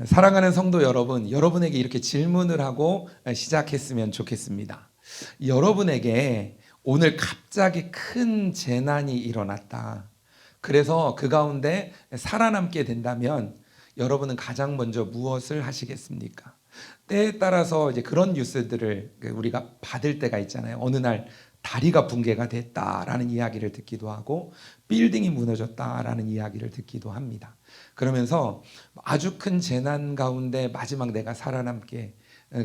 사랑하는 성도 여러분, 여러분에게 이렇게 질문을 하고 시작했으면 좋겠습니다. 여러분에게 오늘 갑자기 큰 재난이 일어났다. 그래서 그 가운데 살아남게 된다면 여러분은 가장 먼저 무엇을 하시겠습니까? 때에 따라서 이제 그런 뉴스들을 우리가 받을 때가 있잖아요. 어느 날 다리가 붕괴가 됐다라는 이야기를 듣기도 하고 빌딩이 무너졌다라는 이야기를 듣기도 합니다. 그러면서 아주 큰 재난 가운데 마지막 내가 살아남게,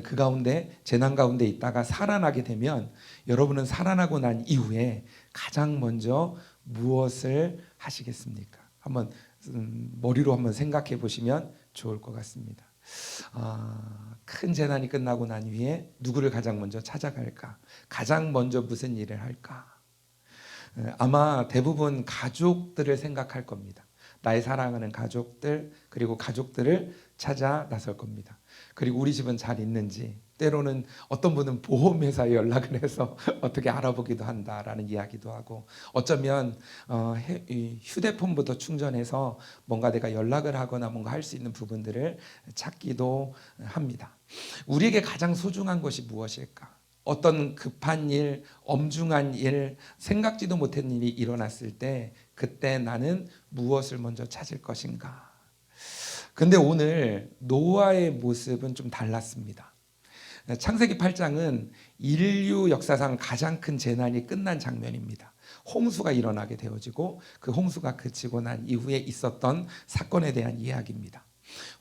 그 가운데 재난 가운데 있다가 살아나게 되면 여러분은 살아나고 난 이후에 가장 먼저 무엇을 하시겠습니까? 한번 머리로 한번 생각해 보시면 좋을 것 같습니다. 큰 재난이 끝나고 난 후에 누구를 가장 먼저 찾아갈까? 가장 먼저 무슨 일을 할까? 아마 대부분 가족들을 생각할 겁니다. 나의 사랑하는 가족들, 그리고 가족들을 찾아 나설 겁니다. 그리고 우리 집은 잘 있는지, 때로는 어떤 분은 보험회사에 연락을 해서 어떻게 알아보기도 한다라는 이야기도 하고, 어쩌면 휴대폰부터 충전해서 뭔가 내가 연락을 하거나 뭔가 할 수 있는 부분들을 찾기도 합니다. 우리에게 가장 소중한 것이 무엇일까? 어떤 급한 일, 엄중한 일, 생각지도 못한 일이 일어났을 때 그때 나는 무엇을 먼저 찾을 것인가? 근데 오늘 노아의 모습은 좀 달랐습니다. 창세기 8장은 인류 역사상 가장 큰 재난이 끝난 장면입니다. 홍수가 일어나게 되어지고 그 홍수가 그치고 난 이후에 있었던 사건에 대한 이야기입니다.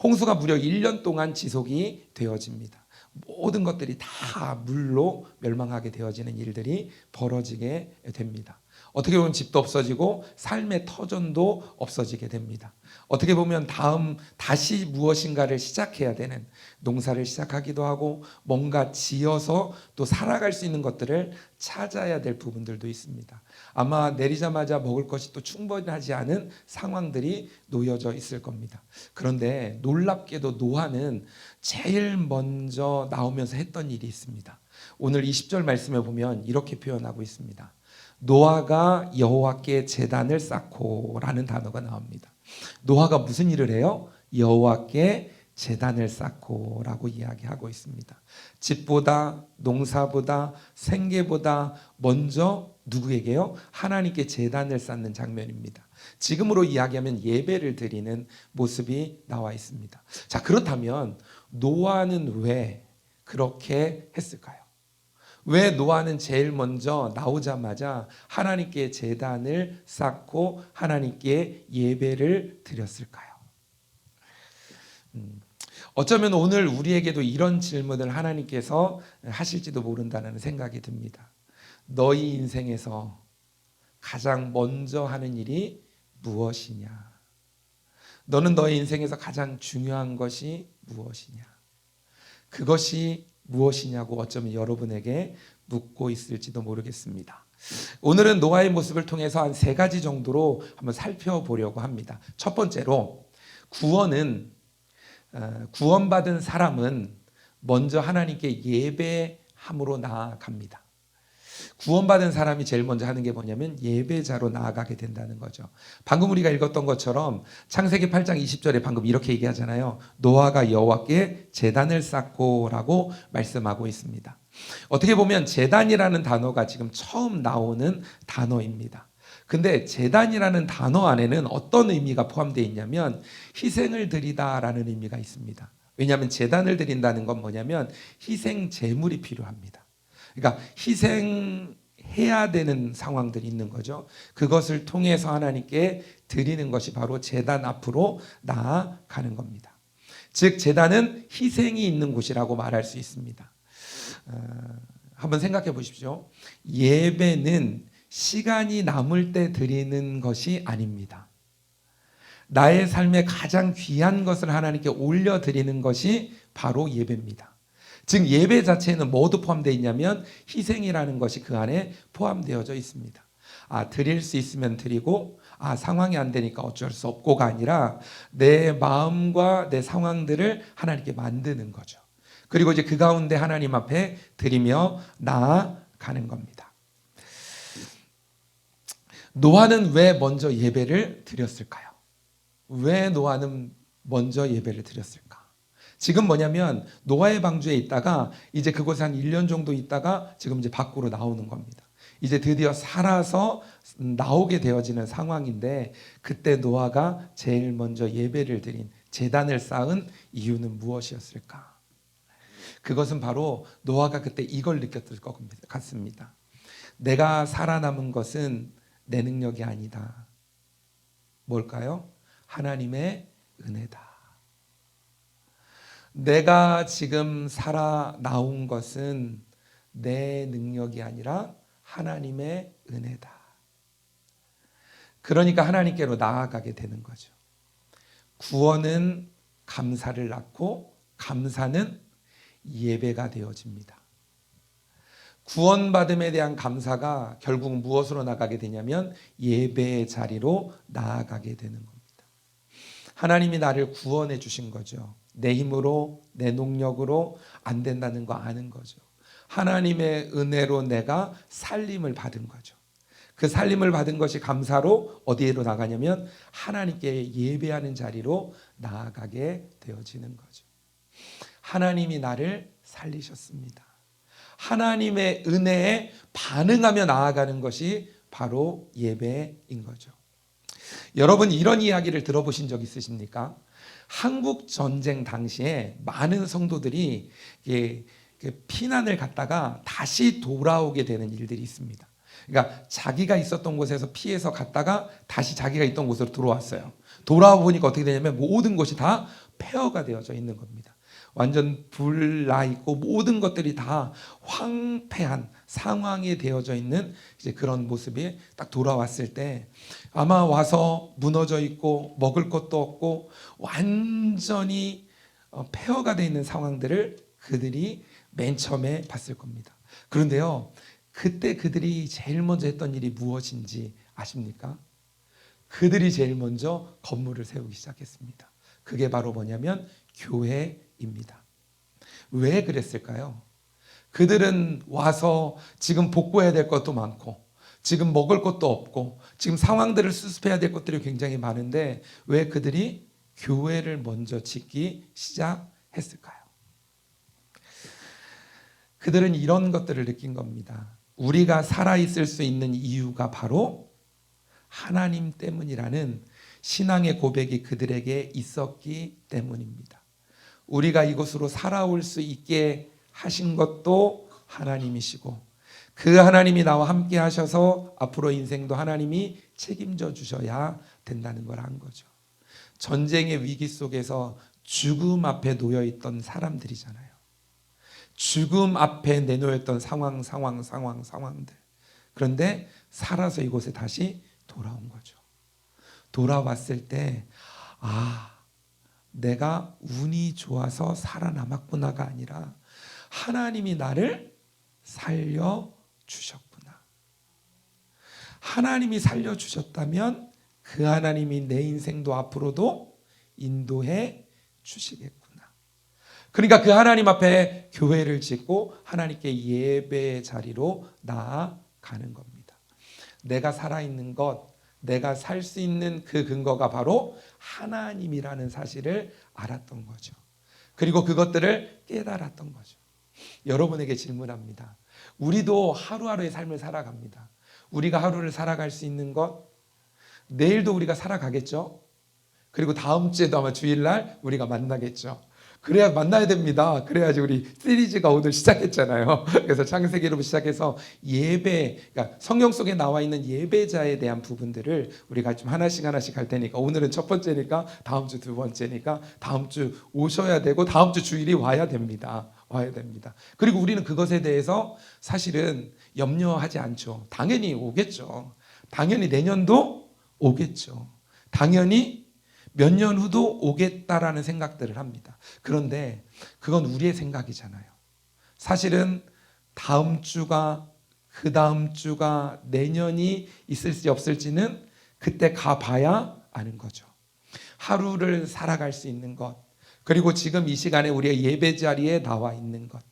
홍수가 무려 1년 동안 지속이 되어집니다. 모든 것들이 다 물로 멸망하게 되어지는 일들이 벌어지게 됩니다. 어떻게 보면 집도 없어지고 삶의 터전도 없어지게 됩니다. 어떻게 보면 다시 무엇인가를 시작해야 되는, 농사를 시작하기도 하고 뭔가 지어서 또 살아갈 수 있는 것들을 찾아야 될 부분들도 있습니다. 아마 내리자마자 먹을 것이 또 충분하지 않은 상황들이 놓여져 있을 겁니다. 그런데 놀랍게도 노아는 제일 먼저 나오면서 했던 일이 있습니다. 오늘 20절 말씀에 보면 이렇게 표현하고 있습니다. 노아가 여호와께 제단을 쌓고라는 단어가 나옵니다. 노아가 무슨 일을 해요? 여호와께 제단을 쌓고라고 이야기하고 있습니다. 집보다, 농사보다, 생계보다 먼저 누구에게요? 하나님께 제단을 쌓는 장면입니다. 지금으로 이야기하면 예배를 드리는 모습이 나와 있습니다. 자, 그렇다면 노아는 왜 그렇게 했을까요? 왜 노아는 제일 먼저 나오자마자 하나님께 제단을 쌓고 하나님께 예배를 드렸을까요? 어쩌면 오늘 우리에게도 이런 질문을 하나님께서 하실지도 모른다는 생각이 듭니다. 너희 인생에서 가장 먼저 하는 일이 무엇이냐? 너는 너의 인생에서 가장 중요한 것이 무엇이냐? 그것이 무엇이냐고 어쩌면 여러분에게 묻고 있을지도 모르겠습니다. 오늘은 노아의 모습을 통해서 한 3가지 정도로 한번 살펴보려고 합니다. 첫 번째로 구원받은 사람은 먼저 하나님께 예배함으로 나아갑니다. 구원받은 사람이 제일 먼저 하는 게 뭐냐면 예배자로 나아가게 된다는 거죠. 방금 우리가 읽었던 것처럼 창세기 8장 20절에 방금 이렇게 얘기하잖아요. 노아가 여호와께 제단을 쌓고라고 말씀하고 있습니다. 어떻게 보면 제단이라는 단어가 지금 처음 나오는 단어입니다. 근데 제단이라는 단어 안에는 어떤 의미가 포함되어 있냐면 희생을 드리다라는 의미가 있습니다. 왜냐하면 제단을 드린다는 건 뭐냐면 희생 제물이 필요합니다. 그러니까 희생해야 되는 상황들이 있는 거죠. 그것을 통해서 하나님께 드리는 것이 바로 제단 앞으로 나아가는 겁니다. 즉 제단은 희생이 있는 곳이라고 말할 수 있습니다. 한번 생각해 보십시오. 예배는 시간이 남을 때 드리는 것이 아닙니다. 나의 삶에 가장 귀한 것을 하나님께 올려드리는 것이 바로 예배입니다. 즉 예배 자체에는 뭐도 포함되어 있냐면 희생이라는 것이 그 안에 포함되어져 있습니다. 드릴 수 있으면 드리고 상황이 안 되니까 어쩔 수 없고가 아니라 내 마음과 내 상황들을 하나님께 만드는 거죠. 그리고 이제 그 가운데 하나님 앞에 드리며 나아가는 겁니다. 노아는 왜 먼저 예배를 드렸을까요? 왜 노아는 먼저 예배를 드렸을까? 지금 뭐냐면 노아의 방주에 있다가 이제 그곳에 한 1년 정도 있다가 지금 이제 밖으로 나오는 겁니다. 이제 드디어 살아서 나오게 되어지는 상황인데, 그때 노아가 제일 먼저 예배를 드린, 제단을 쌓은 이유는 무엇이었을까? 그것은 바로 노아가 그때 이걸 느꼈을 것 같습니다. 내가 살아남은 것은 내 능력이 아니다. 뭘까요? 하나님의 은혜다. 내가 지금 살아 나온 것은 내 능력이 아니라 하나님의 은혜다. 그러니까 하나님께로 나아가게 되는 거죠. 구원은 감사를 낳고 감사는 예배가 되어집니다. 구원받음에 대한 감사가 결국 무엇으로 나가게 되냐면 예배의 자리로 나아가게 되는 겁니다. 하나님이 나를 구원해 주신 거죠. 내 힘으로, 내 능력으로 안 된다는 거 아는 거죠. 하나님의 은혜로 내가 살림을 받은 거죠. 그 살림을 받은 것이 감사로 어디로 나가냐면 하나님께 예배하는 자리로 나아가게 되어지는 거죠. 하나님이 나를 살리셨습니다. 하나님의 은혜에 반응하며 나아가는 것이 바로 예배인 거죠. 여러분, 이런 이야기를 들어보신 적 있으십니까? 한국 전쟁 당시에 많은 성도들이 피난을 갔다가 다시 돌아오게 되는 일들이 있습니다. 그러니까 자기가 있었던 곳에서 피해서 갔다가 다시 자기가 있던 곳으로 들어왔어요. 돌아와 보니까 어떻게 되냐면 모든 것이 다 폐허가 되어져 있는 겁니다. 완전 불나 있고 모든 것들이 다 황폐한 상황이 되어져 있는 이제 그런 모습이 딱 돌아왔을 때 아마 와서 무너져 있고 먹을 것도 없고 완전히 폐허가 되어 있는 상황들을 그들이 맨 처음에 봤을 겁니다. 그런데요, 그때 그들이 제일 먼저 했던 일이 무엇인지 아십니까? 그들이 제일 먼저 건물을 세우기 시작했습니다. 그게 바로 뭐냐면 교회입니다. 왜 그랬을까요? 그들은 와서 지금 복구해야 될 것도 많고 지금 먹을 것도 없고 지금 상황들을 수습해야 될 것들이 굉장히 많은데 왜 그들이 교회를 먼저 짓기 시작했을까요? 그들은 이런 것들을 느낀 겁니다. 우리가 살아있을 수 있는 이유가 바로 하나님 때문이라는 신앙의 고백이 그들에게 있었기 때문입니다. 우리가 이곳으로 살아올 수 있게 하신 것도 하나님이시고 그 하나님이 나와 함께 하셔서 앞으로 인생도 하나님이 책임져 주셔야 된다는 걸 한 거죠. 전쟁의 위기 속에서 죽음 앞에 놓여 있던 사람들이잖아요. 죽음 앞에 내놓였던 상황들. 그런데 살아서 이곳에 다시 돌아온 거죠. 돌아왔을 때 내가 운이 좋아서 살아남았구나가 아니라 하나님이 나를 살려주셨구나. 하나님이 살려주셨다면 그 하나님이 내 인생도 앞으로도 인도해 주시겠구나. 그러니까 그 하나님 앞에 교회를 짓고 하나님께 예배의 자리로 나아가는 겁니다. 내가 살아있는 것, 내가 살 수 있는 그 근거가 바로 하나님이라는 사실을 알았던 거죠. 그리고 그것들을 깨달았던 거죠. 여러분에게 질문합니다. 우리도 하루하루의 삶을 살아갑니다. 우리가 하루를 살아갈 수 있는 것, 내일도 우리가 살아가겠죠. 그리고 다음 주에도 아마 주일날 우리가 만나겠죠. 그래야 만나야 됩니다. 그래야지 우리 시리즈가 오늘 시작했잖아요. 그래서 창세기로 시작해서 예배, 그러니까 성경 속에 나와 있는 예배자에 대한 부분들을 우리가 좀 하나씩 할 테니까 오늘은 첫 번째니까 다음 주 두 번째니까 다음 주 오셔야 되고 다음 주 주일이 와야 됩니다. 그리고 우리는 그것에 대해서 사실은 염려하지 않죠. 당연히 오겠죠. 당연히 내년도 오겠죠. 당연히 몇 년 후도 오겠다라는 생각들을 합니다. 그런데 그건 우리의 생각이잖아요. 사실은 다음 주가 그 다음 주가 내년이 있을지 없을지는 그때 가봐야 아는 거죠. 하루를 살아갈 수 있는 것, 그리고 지금 이 시간에 우리의 예배 자리에 나와 있는 것,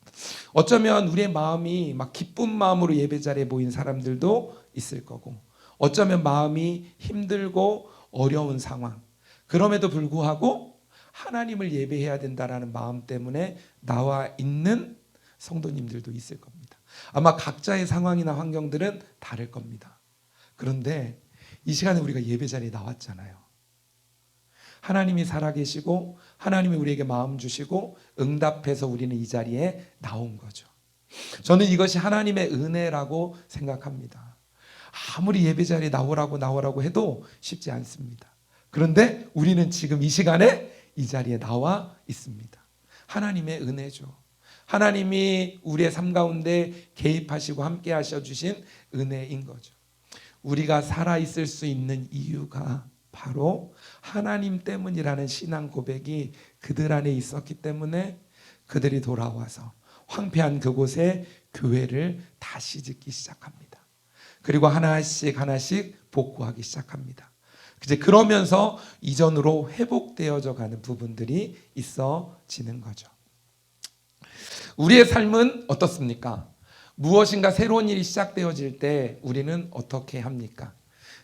어쩌면 우리의 마음이 막 기쁜 마음으로 예배 자리에 모인 사람들도 있을 거고 어쩌면 마음이 힘들고 어려운 상황, 그럼에도 불구하고 하나님을 예배해야 된다라는 마음 때문에 나와 있는 성도님들도 있을 겁니다. 아마 각자의 상황이나 환경들은 다를 겁니다. 그런데 이 시간에 우리가 예배 자리에 나왔잖아요. 하나님이 살아계시고 하나님이 우리에게 마음 주시고 응답해서 우리는 이 자리에 나온 거죠. 저는 이것이 하나님의 은혜라고 생각합니다. 아무리 예배 자리에 나오라고 해도 쉽지 않습니다. 그런데 우리는 지금 이 시간에 이 자리에 나와 있습니다. 하나님의 은혜죠. 하나님이 우리의 삶 가운데 개입하시고 함께 하셔주신 은혜인 거죠. 우리가 살아있을 수 있는 이유가 바로 하나님 때문이라는 신앙 고백이 그들 안에 있었기 때문에 그들이 돌아와서 황폐한 그곳에 교회를 다시 짓기 시작합니다. 그리고 하나씩 복구하기 시작합니다. 이제 그러면서 이전으로 회복되어져 가는 부분들이 있어지는 거죠. 우리의 삶은 어떻습니까? 무엇인가 새로운 일이 시작되어질 때 우리는 어떻게 합니까?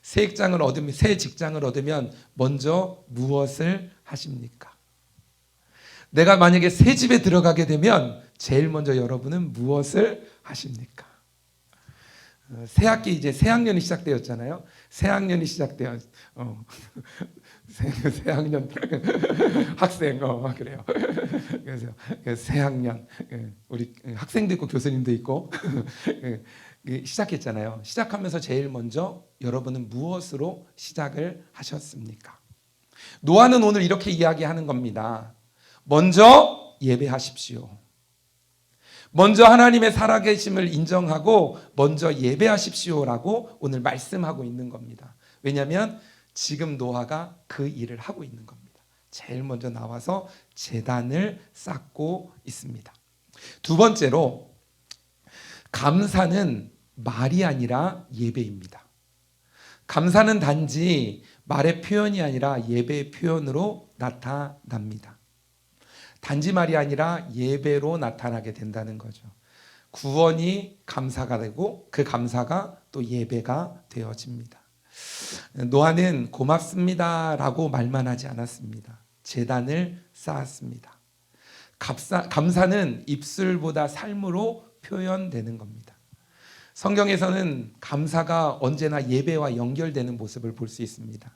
새 직장을 얻으면 먼저 무엇을 하십니까? 내가 만약에 새 집에 들어가게 되면 제일 먼저 여러분은 무엇을 하십니까? 새 학기 이제 새 학년이 시작되었잖아요. 새 학년이 시작되어 새 학년 학생 그래요. 그래서 새 학년 우리 학생도 있고 교수님도 있고 시작했잖아요. 시작하면서 제일 먼저 여러분은 무엇으로 시작을 하셨습니까? 노아는 오늘 이렇게 이야기하는 겁니다. 먼저 예배하십시오. 먼저 하나님의 살아계심을 인정하고 먼저 예배하십시오라고 오늘 말씀하고 있는 겁니다. 왜냐하면 지금 노아가 그 일을 하고 있는 겁니다. 제일 먼저 나와서 제단을 쌓고 있습니다. 두 번째로 감사는 말이 아니라 예배입니다. 감사는 단지 말의 표현이 아니라 예배의 표현으로 나타납니다. 단지 말이 아니라 예배로 나타나게 된다는 거죠. 구원이 감사가 되고 그 감사가 또 예배가 되어집니다. 노아는 고맙습니다라고 말만 하지 않았습니다. 제단을 쌓았습니다. 감사는 입술보다 삶으로 표현되는 겁니다. 성경에서는 감사가 언제나 예배와 연결되는 모습을 볼 수 있습니다.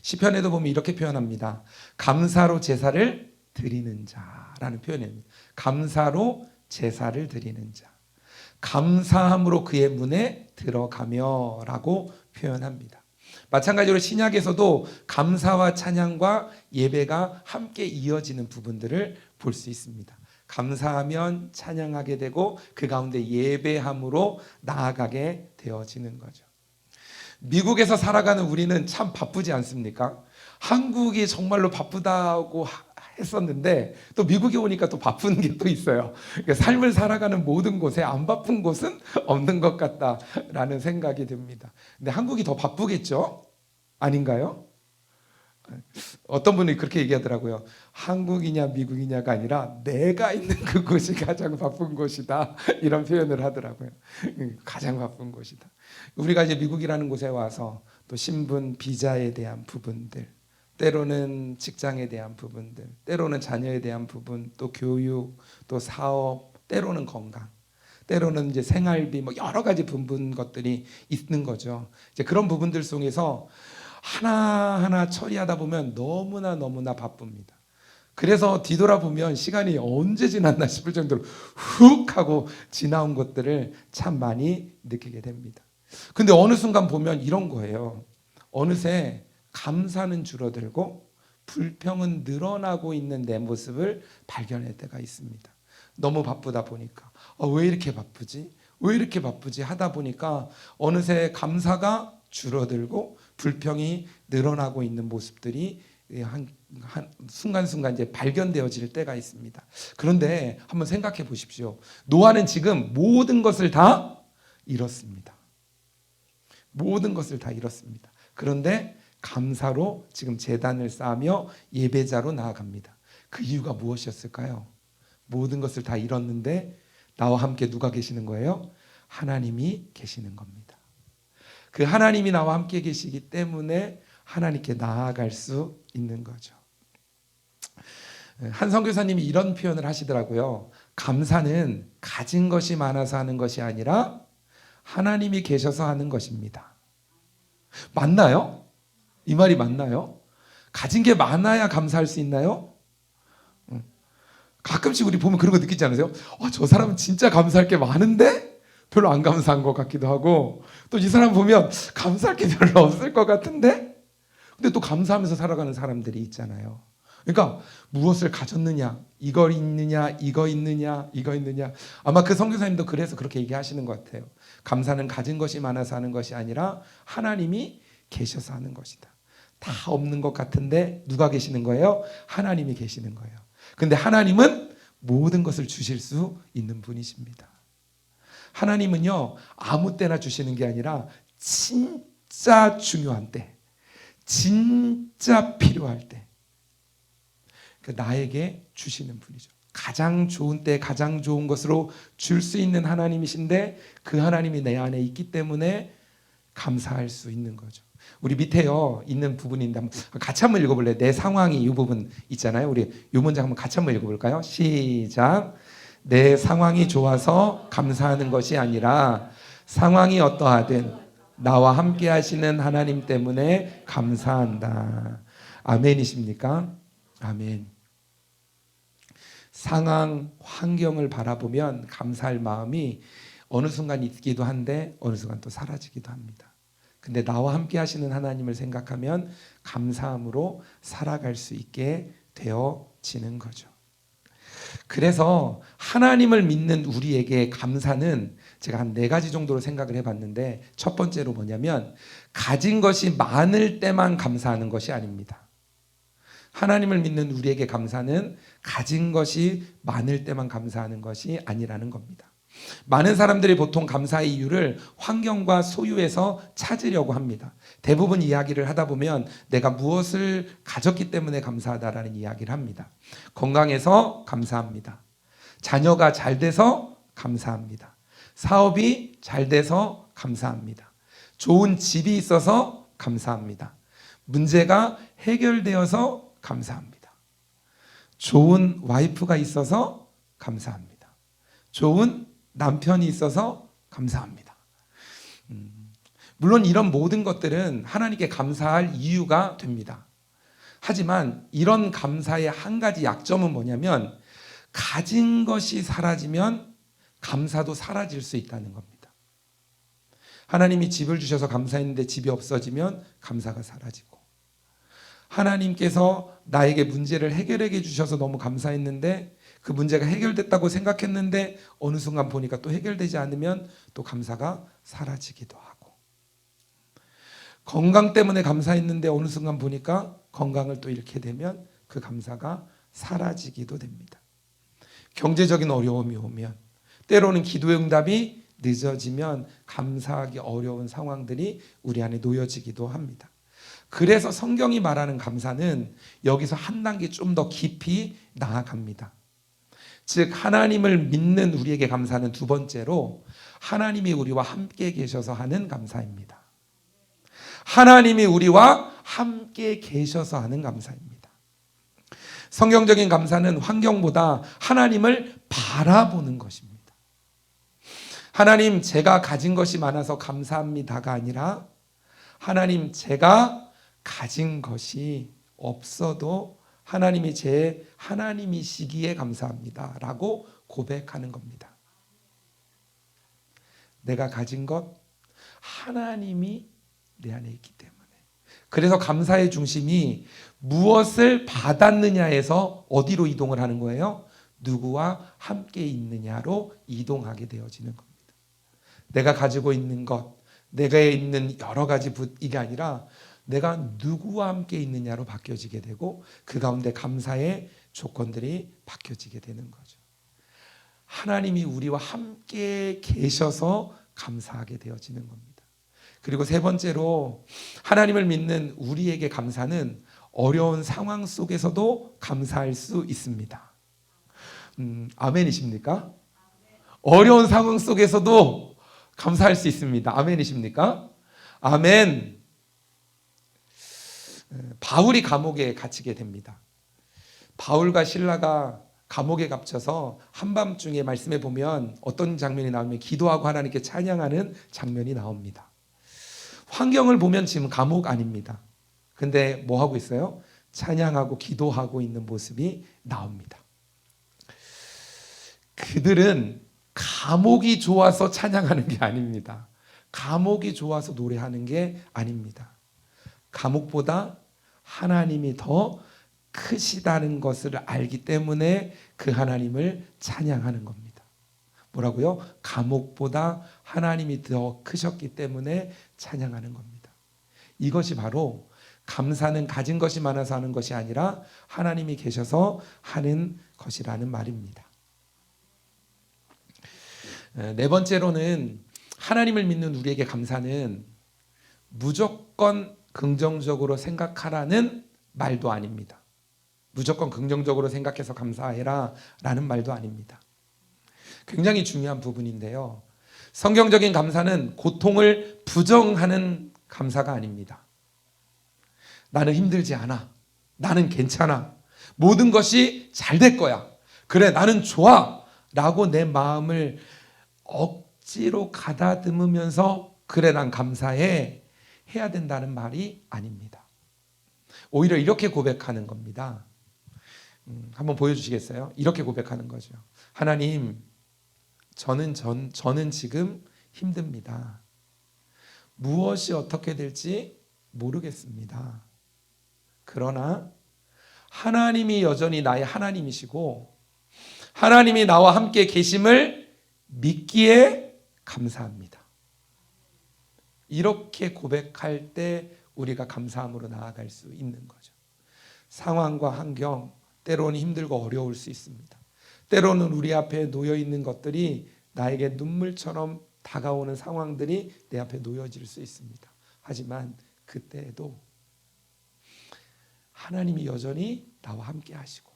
시편에도 보면 이렇게 표현합니다. 감사로 제사를 드리는 자라는 표현입니다. 감사로 제사를 드리는 자. 감사함으로 그의 문에 들어가며 라고 표현합니다. 마찬가지로 신약에서도 감사와 찬양과 예배가 함께 이어지는 부분들을 볼 수 있습니다. 감사하면 찬양하게 되고 그 가운데 예배함으로 나아가게 되어지는 거죠. 미국에서 살아가는 우리는 참 바쁘지 않습니까? 한국이 정말로 바쁘다고 했었는데 또 미국에 오니까 또 바쁜 게 또 있어요. 그러니까 삶을 살아가는 모든 곳에 안 바쁜 곳은 없는 것 같다라는 생각이 듭니다. 근데 한국이 더 바쁘겠죠? 아닌가요? 어떤 분이 그렇게 얘기하더라고요. 한국이냐 미국이냐가 아니라 내가 있는 그곳이 가장 바쁜 곳이다. 이런 표현을 하더라고요. 가장 바쁜 곳이다. 우리가 이제 미국이라는 곳에 와서 또 신분, 비자에 대한 부분들, 때로는 직장에 대한 부분들, 때로는 자녀에 대한 부분, 또 교육, 또 사업, 때로는 건강, 때로는 이제 생활비, 뭐 여러 가지 부분 것들이 있는 거죠. 이제 그런 부분들 속에서 하나하나 처리하다 보면 너무나 바쁩니다. 그래서 뒤돌아보면 시간이 언제 지났나 싶을 정도로 훅 하고 지나온 것들을 참 많이 느끼게 됩니다. 근데 어느 순간 보면 이런 거예요. 어느새 감사는 줄어들고 불평은 늘어나고 있는 내 모습을 발견할 때가 있습니다. 너무 바쁘다 보니까 왜 이렇게 바쁘지? 왜 이렇게 바쁘지? 하다 보니까 어느새 감사가 줄어들고 불평이 늘어나고 있는 모습들이 한 순간순간 이제 발견되어질 때가 있습니다. 그런데 한번 생각해 보십시오. 노아는 지금 모든 것을 다 잃었습니다. 모든 것을 다 잃었습니다. 그런데 감사로 지금 제단을 쌓으며 예배자로 나아갑니다. 그 이유가 무엇이었을까요? 모든 것을 다 잃었는데 나와 함께 누가 계시는 거예요? 하나님이 계시는 겁니다. 그 하나님이 나와 함께 계시기 때문에 하나님께 나아갈 수 있는 거죠. 한 선교사님이 이런 표현을 하시더라고요. 감사는 가진 것이 많아서 하는 것이 아니라 하나님이 계셔서 하는 것입니다. 맞나요? 이 말이 맞나요? 가진 게 많아야 감사할 수 있나요? 가끔씩 우리 보면 그런 거 느끼지 않으세요? 저 사람은 진짜 감사할 게 많은데 별로 안 감사한 것 같기도 하고, 또 이 사람 보면 감사할 게 별로 없을 것 같은데 근데 또 감사하면서 살아가는 사람들이 있잖아요. 그러니까 무엇을 가졌느냐, 이거 있느냐, 이거 있느냐, 이거 있느냐. 아마 그 선교사님도 그래서 그렇게 얘기하시는 것 같아요. 감사는 가진 것이 많아서 하는 것이 아니라 하나님이 계셔서 하는 것이다. 다 없는 것 같은데 누가 계시는 거예요? 하나님이 계시는 거예요. 근데 하나님은 모든 것을 주실 수 있는 분이십니다. 하나님은요, 아무 때나 주시는 게 아니라 진짜 중요한 때, 진짜 필요할 때 나에게 주시는 분이죠. 가장 좋은 때 가장 좋은 것으로 줄 수 있는 하나님이신데 그 하나님이 내 안에 있기 때문에 감사할 수 있는 거죠. 우리 밑에요 있는 부분인데 같이 한번 읽어볼래요? 내 상황이 이 부분 있잖아요. 우리 이 문장 한번 같이 한번 읽어볼까요? 시작. 내 상황이 좋아서 감사하는 것이 아니라 상황이 어떠하든 나와 함께 하시는 하나님 때문에 감사한다. 아멘이십니까? 아멘. 상황, 환경을 바라보면 감사할 마음이 어느 순간 있기도 한데 어느 순간 또 사라지기도 합니다. 근데 나와 함께 하시는 하나님을 생각하면 감사함으로 살아갈 수 있게 되어지는 거죠. 그래서 하나님을 믿는 우리에게 감사는 제가 한 4가지 정도로 생각을 해봤는데, 첫 번째로 뭐냐면 가진 것이 많을 때만 감사하는 것이 아닙니다. 하나님을 믿는 우리에게 감사는 가진 것이 많을 때만 감사하는 것이 아니라는 겁니다. 많은 사람들이 보통 감사의 이유를 환경과 소유에서 찾으려고 합니다. 대부분 이야기를 하다 보면 내가 무엇을 가졌기 때문에 감사하다라는 이야기를 합니다. 건강해서 감사합니다. 자녀가 잘 돼서 감사합니다. 사업이 잘 돼서 감사합니다. 좋은 집이 있어서 감사합니다. 문제가 해결되어서 감사합니다. 좋은 와이프가 있어서 감사합니다. 좋은 남편이 있어서 감사합니다. 물론 이런 모든 것들은 하나님께 감사할 이유가 됩니다. 하지만 이런 감사의 한 가지 약점은 뭐냐면 가진 것이 사라지면 감사도 사라질 수 있다는 겁니다. 하나님이 집을 주셔서 감사했는데 집이 없어지면 감사가 사라지고, 하나님께서 나에게 문제를 해결해 주셔서 너무 감사했는데 그 문제가 해결됐다고 생각했는데 어느 순간 보니까 또 해결되지 않으면 또 감사가 사라지기도 하고, 건강 때문에 감사했는데 어느 순간 보니까 건강을 또 잃게 되면 그 감사가 사라지기도 됩니다. 경제적인 어려움이 오면, 때로는 기도의 응답이 늦어지면 감사하기 어려운 상황들이 우리 안에 놓여지기도 합니다. 그래서 성경이 말하는 감사는 여기서 한 단계 좀 더 깊이 나아갑니다. 즉 하나님을 믿는 우리에게 감사는 두 번째로 하나님이 우리와 함께 계셔서 하는 감사입니다. 하나님이 우리와 함께 계셔서 하는 감사입니다. 성경적인 감사는 환경보다 하나님을 바라보는 것입니다. 하나님, 제가 가진 것이 많아서 감사합니다가 아니라 하나님, 제가 가진 것이 없어도 하나님이 제 하나님이시기에 감사합니다 라고 고백하는 겁니다. 내가 가진 것, 하나님이 내 안에 있기 때문에. 그래서 감사의 중심이 무엇을 받았느냐에서 어디로 이동을 하는 거예요? 누구와 함께 있느냐로 이동하게 되어지는 겁니다. 내가 가지고 있는 것, 내가 있는 여러 가지 이게 아니라 내가 누구와 함께 있느냐로 바뀌어지게 되고 그 가운데 감사의 조건들이 바뀌어지게 되는 거죠. 하나님이 우리와 함께 계셔서 감사하게 되어지는 겁니다. 그리고 세 번째로 하나님을 믿는 우리에게 감사는 어려운 상황 속에서도 감사할 수 있습니다. 아멘이십니까? 어려운 상황 속에서도 감사할 수 있습니다. 아멘이십니까? 아멘. 바울이 감옥에 갇히게 됩니다. 바울과 실라가 감옥에 갇혀서 한밤중에 말씀해 보면 어떤 장면이 나오면 기도하고 하나님께 찬양하는 장면이 나옵니다. 환경을 보면 지금 감옥 아닙니다. 근데 뭐 하고 있어요? 찬양하고 기도하고 있는 모습이 나옵니다. 그들은 감옥이 좋아서 찬양하는 게 아닙니다. 감옥이 좋아서 노래하는 게 아닙니다. 감옥보다 하나님이 더 크시다는 것을 알기 때문에 그 하나님을 찬양하는 겁니다. 뭐라고요? 감옥보다 하나님이 더 크셨기 때문에 찬양하는 겁니다. 이것이 바로 감사는 가진 것이 많아서 하는 것이 아니라 하나님이 계셔서 하는 것이라는 말입니다. 네 번째로는 하나님을 믿는 우리에게 감사는 무조건 긍정적으로 생각하라는 말도 아닙니다. 무조건 긍정적으로 생각해서 감사해라 라는 말도 아닙니다. 굉장히 중요한 부분인데요. 성경적인 감사는 고통을 부정하는 감사가 아닙니다. 나는 힘들지 않아. 나는 괜찮아. 모든 것이 잘 될 거야. 그래, 나는 좋아. 라고 내 마음을 억지로 가다듬으면서 그래, 난 감사해. 해야 된다는 말이 아닙니다. 오히려 이렇게 고백하는 겁니다. 한번 보여주시겠어요? 이렇게 고백하는 거죠. 하나님, 저는 지금 힘듭니다. 무엇이 어떻게 될지 모르겠습니다. 그러나 하나님이 여전히 나의 하나님이시고 하나님이 나와 함께 계심을 믿기에 감사합니다. 이렇게 고백할 때 우리가 감사함으로 나아갈 수 있는 거죠. 상황과 환경, 때로는 힘들고 어려울 수 있습니다. 때로는 우리 앞에 놓여 있는 것들이 나에게 눈물처럼 다가오는 상황들이 내 앞에 놓여질 수 있습니다. 하지만 그때에도 하나님이 여전히 나와 함께 하시고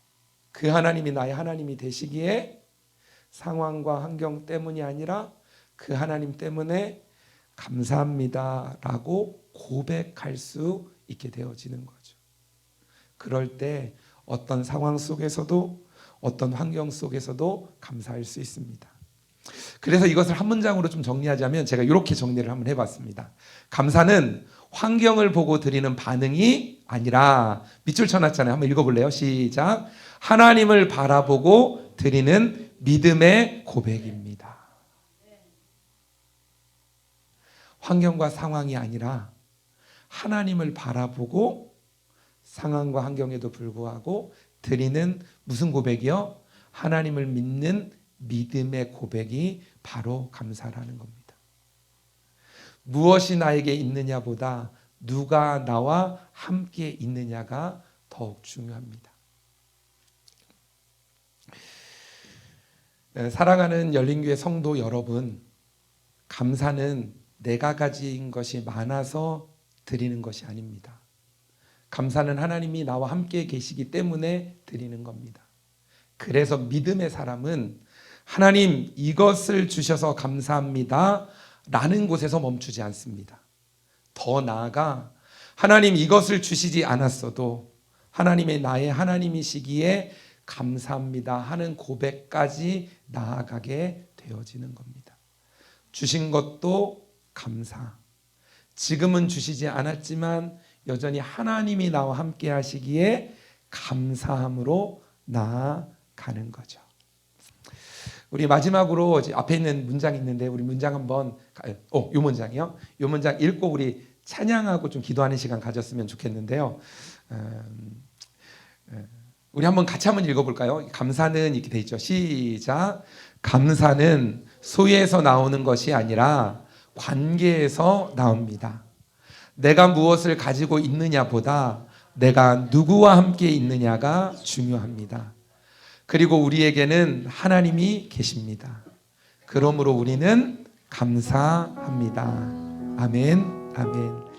그 하나님이 나의 하나님이 되시기에 상황과 환경 때문이 아니라 그 하나님 때문에 감사합니다 라고 고백할 수 있게 되어지는 거죠. 그럴 때 어떤 상황 속에서도 어떤 환경 속에서도 감사할 수 있습니다. 그래서 이것을 한 문장으로 좀 정리하자면 제가 이렇게 정리를 한번 해봤습니다. 감사는 환경을 보고 드리는 반응이 아니라, 밑줄 쳐놨잖아요. 한번 읽어볼래요? 시작. 하나님을 바라보고 드리는 믿음의 고백입니다. 환경과 상황이 아니라 하나님을 바라보고 상황과 환경에도 불구하고 드리는 무슨 고백이요? 하나님을 믿는 믿음의 고백이 바로 감사라는 겁니다. 무엇이 나에게 있느냐보다 누가 나와 함께 있느냐가 더욱 중요합니다. 사랑하는 열린교회 성도 여러분, 감사는 내가 가진 것이 많아서 드리는 것이 아닙니다. 감사는 하나님이 나와 함께 계시기 때문에 드리는 겁니다. 그래서 믿음의 사람은 하나님 이것을 주셔서 감사합니다 라는 곳에서 멈추지 않습니다. 더 나아가 하나님 이것을 주시지 않았어도 하나님의 나의 하나님이시기에 감사합니다 하는 고백까지 나아가게 되어지는 겁니다. 주신 것도 감사, 지금은 주시지 않았지만 여전히 하나님이 나와 함께 하시기에 감사함으로 나아가는 거죠. 우리 마지막으로 앞에 있는 문장이 있는데 우리 문장 한번 이 문장이요. 이 문장 읽고 우리 찬양하고 좀 기도하는 시간 가졌으면 좋겠는데요. 우리 한번 같이 한번 읽어볼까요? 감사는 이렇게 돼 있죠. 시작. 감사는 소유에서 나오는 것이 아니라 관계에서 나옵니다. 내가 무엇을 가지고 있느냐보다 내가 누구와 함께 있느냐가 중요합니다. 그리고 우리에게는 하나님이 계십니다. 그러므로 우리는 감사합니다. 아멘, 아멘.